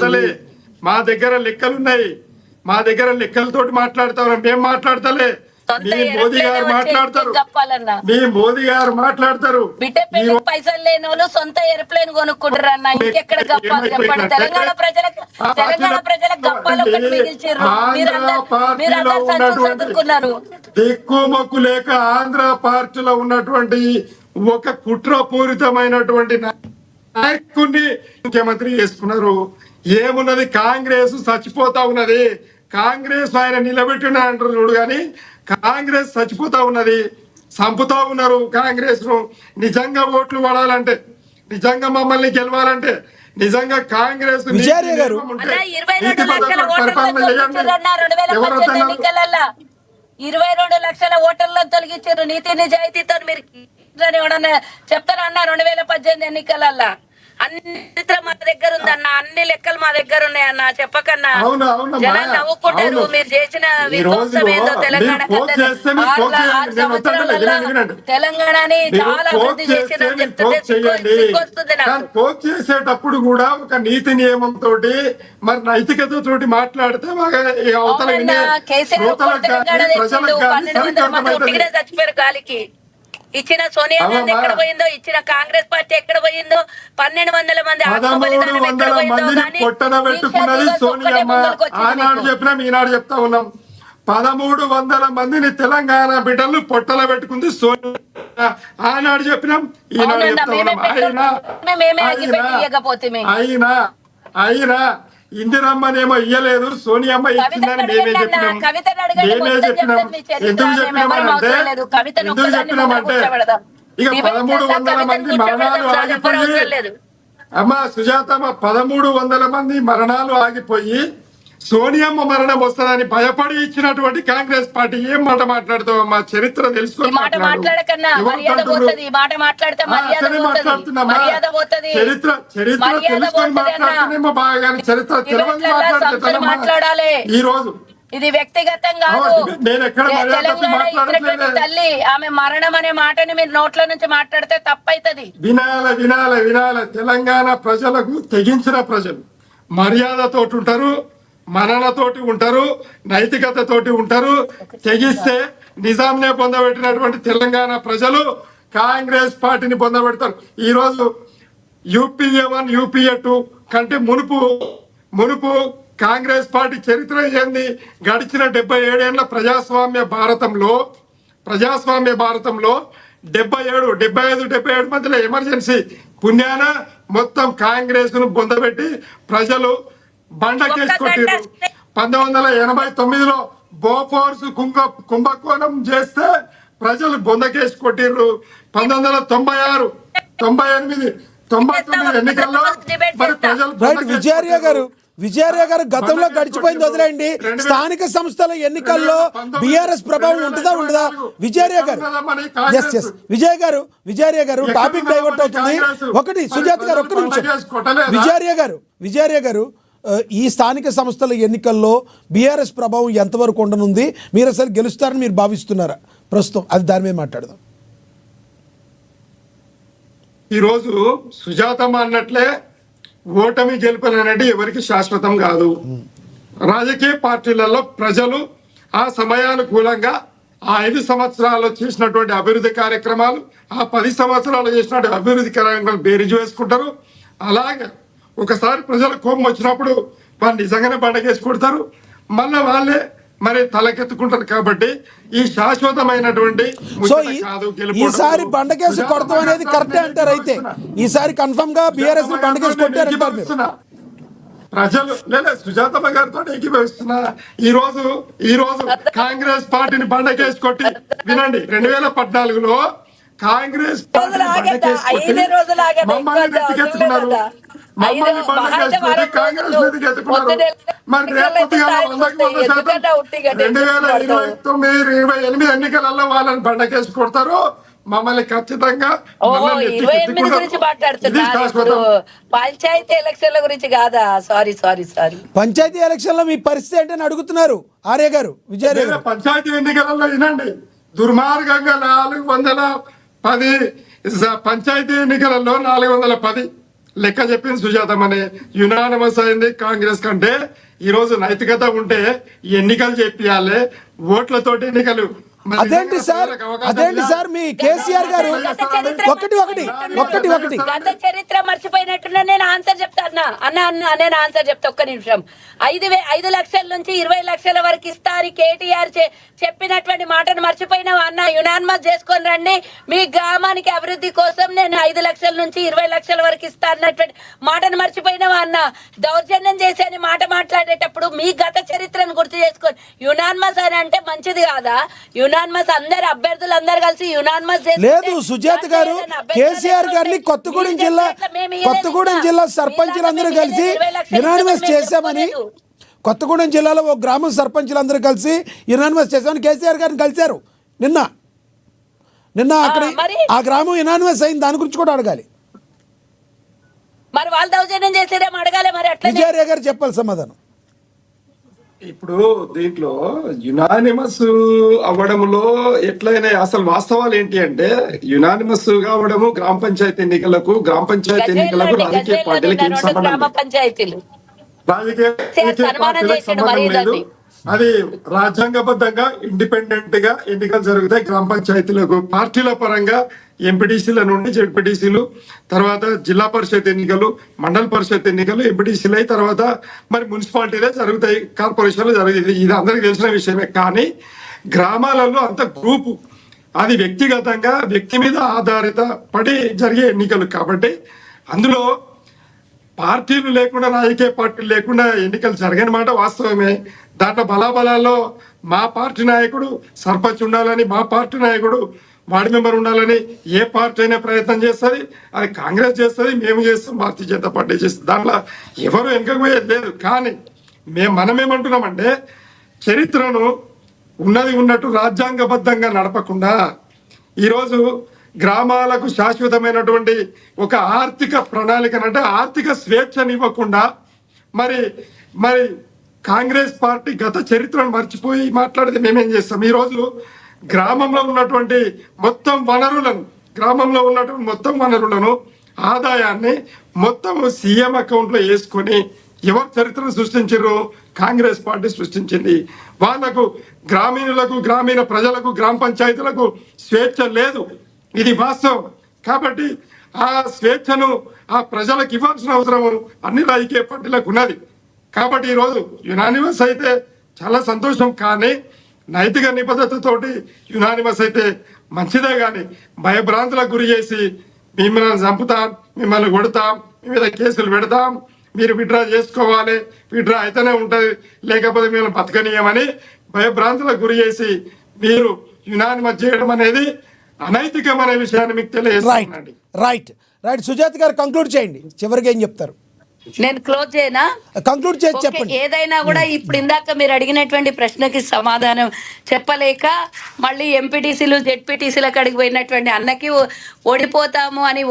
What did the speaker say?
మాట్లాడతలే, మా దగ్గర లెక్కలున్నాయి, మా దగ్గర లెక్కలతోటి మాట్లాడతాం, మేము మాట్లాడతలే. మీ మోదీ గారు మాట్లాడతారు, మీ మోదీ గారు మాట్లాడతారు. పైసలు లేని వాళ్ళు సొంత ఎయిర్ప్లేన్ కొనుక్కుంటారు అన్న. ఇంకెక్కడ గప్పాలు చెప్పండి. తెలంగాణ ప్రజలకు గప్పాలు ఒకటి మిగిల్చారు. చదువుకున్నారు. దిక్కుమొక్కు లేక ఆంధ్ర పార్టీలో ఉన్నటువంటి ఒక కుట్రపూరితమైనటువంటి నాయకుడిని ముఖ్యమంత్రి చేసుకున్నారు. ఏమున్నది, కాంగ్రెస్ చచ్చిపోతా ఉన్నది. కాంగ్రెస్ ఆయన నిలబెట్టిన అంటారు చూడు, కానీ కాంగ్రెస్ చచ్చిపోతా ఉన్నది, చంపుతా ఉన్నారు కాంగ్రెస్ ను. నిజంగా ఓట్లు పడాలంటే, నిజంగా మమ్మల్ని గెలవాలంటే, నిజంగా కాంగ్రెస్ 22 లక్షల ఓటర్లను తొలగించారు. నీతి నిజాయితీతో మీరు చెప్తారా అన్న? 2018 ఎన్నికలల్లా అన్ని మా దగ్గర ఉందన్న, అన్ని లెక్కలు మా దగ్గర ఉన్నాయన్న. చెప్పకన్నా జనాలు నవ్వుకుంటారు. మీరు చేసిన విధ్వంసం ఏందో తెలంగాణని చాలా అభివృద్ధి చేసిందని చెప్తుంటే సిగ్గొస్తుంది నాకు. చేసేటప్పుడు కూడా ఒక నీతి నియమం తోటి, మరి నైతికత తోటి మాట్లాడితే తెలంగాణ 1200 మంది ఉట్టిగానే చచ్చిపోయారు గాలికి. ఇచ్చిన సోనియా గాంధీ ఎక్కడ పోయిందో, ఇచ్చిన కాంగ్రెస్ పార్టీ ఎక్కడ పోయిందో, 1200 మంది ఆనాడు చెప్పినాం, ఈనాడు చెప్తా ఉన్నాం. 1300 మందిని తెలంగాణ బిడ్డలు పొట్టల పెట్టుకుంది సోనియా. ఆనాడు చెప్పినాం, ఈనాడు చెప్తా ఉన్నాం. అయినా అయినా ఇందిరమ్మనేమో ఇయ్యలేదు, సోనియమ్మ ఇచ్చిందని మేమే చెప్పినాం. ఎందుకు చెప్పినామంటే ఇక 1300 మంది మరణాలు ఆగిపోయి, అమ్మ సుజాతమ్మ, 1300 మంది మరణాలు ఆగిపోయి సోనియమ్మ మరణం వస్తుందని భయపడి ఇచ్చినటువంటి కాంగ్రెస్ పార్టీ ఏం మాట మాట్లాడుతావు? మా చరిత్ర తెలుసుకొని చరిత్ర తెలుసుకొని మాట్లాడుతున్నామో బాగా, చరిత్ర తెలియదు మాట్లాడాలి. ఈ రోజు ఇది వ్యక్తిగతం కాదు. తల్లి ఆమె మరణం అనే మాటని మీరు నోట్ల నుంచి మాట్లాడితే తప్పైతది. వినాల తెలంగాణ ప్రజలకు తెగించిన ప్రజలు మర్యాదతోటి ఉంటారు, మననతోటి ఉంటారు, నైతికత తోటి ఉంటారు. తెగిస్తే నిజాంనే పొందబెట్టినటువంటి తెలంగాణ ప్రజలు కాంగ్రెస్ పార్టీని పొందబెడతారు. ఈ రోజు యూపీఏ 1 యూపీఏ 2 కంటే మునుపు కాంగ్రెస్ పార్టీ చరిత్ర ఏంది? గడిచిన 77 ఏళ్ల ప్రజాస్వామ్య భారతంలో 75 మధ్యలో ఎమర్జెన్సీ పుణ్యాన మొత్తం కాంగ్రెస్ ను పొందబెట్టి ప్రజలు బండకేసి కొట్టిరు. 1989లో బోఫోర్స్ కుంభకోణం చేస్తే ప్రజలు బొందకేసి కొట్టిర్రు. 1996, 98, 99 ఎన్నికల్లో మరి ప్రజలు విజయార్య గారు గతంలో గడిచిపోయింది వదిలేండి. స్థానిక సంస్థల ఎన్నికల్లో బిఆర్ఎస్ ప్రభావం ఉంటుందా ఉండదా? విజయార్య గారు టాపిక్ డైవర్ట్ అవుతుంది. ఒకటి సుజాత గారు, ఒక్క నిమిషం. విజయార్య గారు ఈ స్థానిక సంస్థల ఎన్నికల్లో బిఆర్ఎస్ ప్రభావం ఎంతవరకు ఉండనుంది? మీరు అసలు గెలుస్తారని మీరు భావిస్తున్నారా ప్రస్తుతం? అది దాని మీద మాట్లాడదాం. ఈరోజు సుజాతమ్మ అన్నట్లే ఓటమి గెలుపులనేది ఎవరికి శాశ్వతం కాదు. రాజకీయ పార్టీలలో ప్రజలు ఆ సమయానుకూలంగా ఆ 5 సంవత్సరాల్లో చేసినటువంటి అభివృద్ధి కార్యక్రమాలు, ఆ 10 సంవత్సరాలు చేసినటువంటి అభివృద్ధి కార్యక్రమాలు బేరీజు వేసుకుంటారు. అలాగే ఒకసారి ప్రజల కోపం వచ్చినప్పుడు వాళ్ళు నిజంగానే బండకేసి కొడతారు, మళ్ళీ వాళ్ళే మరి తలకెత్తుకుంటారు. కాబట్టి ఈ శాశ్వతమైనటువంటి ఈసారి బండకేసి కొడతాం అనేది కరెక్టే అంటారు. అయితే ఈసారి కన్ఫర్మ్ గా బిఆర్ఎస్ బండకేసి కొట్టారంటారు ప్రజలు. లేదా సుజాతమ్మ గారితో ఏకీభవిస్తున్నా. ఈ రోజు కాంగ్రెస్ పార్టీని బండకేసి కొట్టి వినండి, 2014లో కాంగ్రెస్ పార్టీని బండకేసి కొట్టి మమ్మల్ని ఎత్తుకెత్తుకున్నారు. మమ్మల్ని బండకేసుకొని కాంగ్రెస్ మీదకి ఎత్తుకున్నారు. మరి రేపు 2029-28 ఎన్నికలలో వాళ్ళని బండకేసి కొడతారు, మమ్మల్ని ఖచ్చితంగా. పంచాయతీ ఎలక్షన్ల గురించి కాదా? సారీ పంచాయతీ ఎలక్షన్ లో మీ పరిస్థితి ఏంటని అడుగుతున్నారు ఆర్య గారు. విజయార్య గారు, పంచాయతీ ఎన్నికలలో వినండి, దుర్మార్గంగా 410 పంచాయతీ ఎన్నికలలో 410 లెక్క చెప్పింది సుజాతమని యునానిమస్ అయింది కాంగ్రెస్ కంటే ఈ రోజు నైతికత ఉంటే ఎన్నికలు చెప్పియాలి, ఓట్లతోటి ఎన్నికలు. మరి అదేంటి సార్, ప్రజలకు అవకాశం అదేంటి ఇవ్వాలి. సార్ మీ కేసీఆర్ గారు ఒకటి గత చరిత్ర మర్చిపోయినట్టున్నా నేను ఆన్సర్ చెప్తా నేను ఆన్సర్ చెప్తా ఒక్క నిమిషం. 5 లక్షల నుంచి 20 లక్షల వరకు ఇస్తా అని కేటీఆర్ చెప్పినటువంటి మాటను మర్చిపోయినావా అన్న? యునానిమస్ చేసుకొని రండి, మీ గ్రామానికి అభివృద్ధి కోసం నేను 5 లక్షల నుంచి 20 లక్షల వరకు ఇస్తా అన్నటువంటి మాటను మర్చిపోయినావా అన్న? దౌర్జన్యం చేసి అని మాట మాట్లాడేటప్పుడు మీ గత చరిత్రను గుర్తు చేసుకొని యునానిమస్ అని అంటే మంచిది కాదా? యునానిమస్ అందరు అభ్యర్థులు అందరు కలిసి యునానిమస్ లేదు సుజాత గారు, కేసీఆర్ గారిని కొత్తగూడెం జిల్లా సర్పంచులందరూ కలిసి యునానిమస్ చేశామని, కొత్తగూడెం జిల్లాలో ఒక గ్రామం సర్పంచులందరూ కలిసి యునానిమస్ చేశామని కేసీఆర్ గారిని కలిశారు నిన్న అక్కడ ఆ గ్రామం యునానిమస్ అయింది, దాని గురించి కూడా అడగాలి. మరి వాళ్ళు దౌర్జన్యం చేసేదేమో అడగాలి. మరి అట్లా విజయార్య గారు చెప్పాలి సమాధానం. ఇప్పుడు దీంట్లో యునానిమస్ అవ్వడంలో ఎట్లయినా అసలు వాస్తవాలు ఏంటి అంటే, యునానిమస్ కావడము గ్రామ పంచాయతీ ఎన్నికలకు రాజకీయ పార్టీలకు ఏం సంబంధం గ్రామ లేదు. పంచాయతీలు రాజకీయ పార్టీలకు సంబంధం లేదు. అది రాజ్యాంగబద్ధంగా ఇండిపెండెంట్ గా ఎన్నికలు జరుగుతాయి గ్రామ పంచాయతీలకు. పార్టీల పరంగా ఎంపీటీసీల నుండి జెడ్పీటీసీలు, తర్వాత జిల్లా పరిషత్ ఎన్నికలు, మండల పరిషత్ ఎన్నికలు, ఎంపీటీసీలు అయి తర్వాత మరి మున్సిపాలిటీలే జరుగుతాయి, కార్పొరేషన్లు జరుగుతాయి. ఇది అందరికి తెలిసిన విషయమే. కానీ గ్రామాలలో అంత గ్రూపు, అది వ్యక్తిగతంగా వ్యక్తి మీద ఆధారిత పడి జరిగే ఎన్నికలు కాబట్టి అందులో పార్టీలు లేకుండా, రాజకీయ పార్టీలు లేకుండా ఎన్నికలు జరగని మాట వాస్తవమే. దాంట్లో బలాబలాల్లో మా పార్టీ నాయకుడు సర్పంచ్ ఉండాలని, మా పార్టీ నాయకుడు వార్డు మెంబర్ ఉండాలని ఏ పార్టీ అయినా ప్రయత్నం చేస్తుంది. అది కాంగ్రెస్ చేస్తుంది, మేము చేస్తాం, భారతీయ జనతా పార్టీ చేస్తుంది. దాంట్లో ఎవరు వెనకపోయేది లేదు. కానీ మనమేమంటున్నామంటే, చరిత్రను ఉన్నది ఉన్నట్టు రాజ్యాంగబద్ధంగా నడపకుండా ఈరోజు గ్రామాలకు శాశ్వతమైనటువంటి ఒక ఆర్థిక ప్రణాళికనంటే ఆర్థిక స్వేచ్ఛనివ్వకుండా మరి కాంగ్రెస్ పార్టీ గత చరిత్రను మర్చిపోయి మాట్లాడితే మేమేం చేస్తాం? ఈరోజు గ్రామంలో ఉన్నటువంటి మొత్తం వనరులను ఆదాయాన్ని మొత్తం సీఎం అకౌంట్లో వేసుకొని ఎవరు చరిత్రను సృష్టించారు? కాంగ్రెస్ పార్టీ సృష్టించింది. వాళ్లకు గ్రామీణులకు, గ్రామీణ ప్రజలకు, గ్రామ పంచాయతీలకు స్వేచ్ఛ లేదు. ఇది వాస్తవం. కాబట్టి ఆ స్వేచ్ఛను ఆ ప్రజలకు ఇవ్వాల్సిన అవసరం అన్ని రాజకీయ పార్టీలకు ఉన్నది. కాబట్టి ఈరోజు యునానిమస్ అయితే చాలా సంతోషం. కానీ నైతిక నిబద్ధతతోటి యునానిమస్ అయితే మంచిదే. కానీ భయభ్రాంతులకు గురి చేసి మిమ్మల్ని చంపుతాం, మిమ్మల్ని కొడతాం, మీ మీద కేసులు పెడతాం, మీరు విత్డ్రా చేసుకోవాలి, విత్డ్రా అయితేనే ఉంటుంది, లేకపోతే మిమ్మల్ని బతకనీయమని భయభ్రాంతులకు గురి చేసి మీరు యునానిమస్ చేయడం అనేది అనైతికమైన విషయాన్ని మీకు తెలియజేస్తానండి. రైట్ సుజాత గారు కంక్లూడ్ చేయండి. చివరికి ఏం చెప్తారు? నేను క్లోజ్ చేయనా? కంక్లూడ్ చేసి ఓకే, చెప్పండి. ఏదైనా కూడా ఇప్పుడు ఇందాక మీరు అడిగినటువంటి ప్రశ్నకి సమాధానం చెప్పలేక మళ్ళీ ఎంపీటీసీలు జెడ్పీటీసీలకు అడిగి పోయినటువంటి అన్నకి ఓడిపోతాము అని